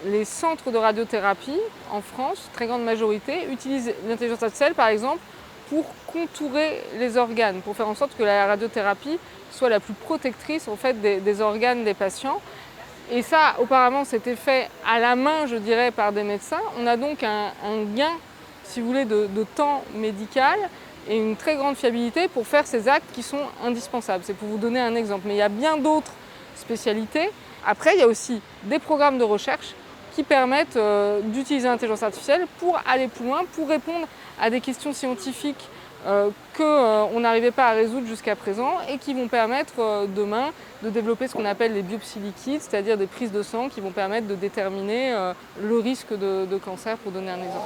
les centres de radiothérapie en France, très grande majorité, utilisent l'intelligence artificielle par exemple pour contourer les organes, pour faire en sorte que la radiothérapie soit la plus protectrice en fait, des organes des patients. Et ça, auparavant, c'était fait à la main, je dirais, par des médecins. On a donc un gain, si vous voulez, de temps médical et une très grande fiabilité pour faire ces actes qui sont indispensables. C'est pour vous donner un exemple. Mais il y a bien d'autres spécialités. Après, il y a aussi des programmes de recherche qui permettent d'utiliser l'intelligence artificielle pour aller plus loin, pour répondre à des questions scientifiques qu'on n'arrivait pas à résoudre jusqu'à présent et qui vont permettre demain de développer ce qu'on appelle les biopsies liquides, c'est-à-dire des prises de sang qui vont permettre de déterminer le risque de cancer, pour donner un exemple.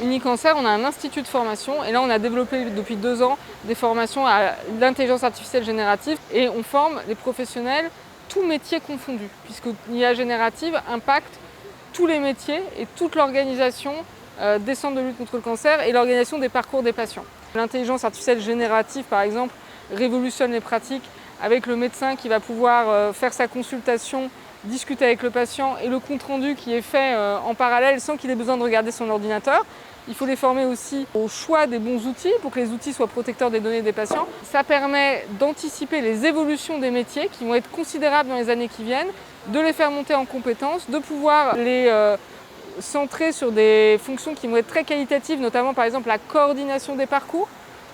Unicancer, on a un institut de formation et là on a développé depuis 2 ans des formations à l'intelligence artificielle générative et on forme les professionnels tous métiers confondus puisque l'IA générative impacte tous les métiers et toute l'organisation des centres de lutte contre le cancer et l'organisation des parcours des patients. L'intelligence artificielle générative par exemple révolutionne les pratiques avec le médecin qui va pouvoir faire sa consultation, discuter avec le patient et le compte-rendu qui est fait en parallèle sans qu'il ait besoin de regarder son ordinateur. Il faut les former aussi au choix des bons outils pour que les outils soient protecteurs des données des patients. Ça permet d'anticiper les évolutions des métiers qui vont être considérables dans les années qui viennent, de les faire monter en compétences, de pouvoir les centrer sur des fonctions qui vont être très qualitatives, notamment par exemple la coordination des parcours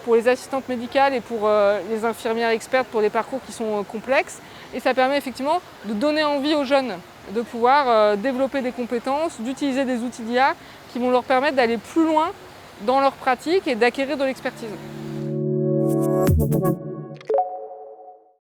pour les assistantes médicales et pour les infirmières expertes pour des parcours qui sont complexes. Et ça permet effectivement de donner envie aux jeunes de pouvoir développer des compétences, d'utiliser des outils d'IA qui vont leur permettre d'aller plus loin dans leur pratique et d'acquérir de l'expertise.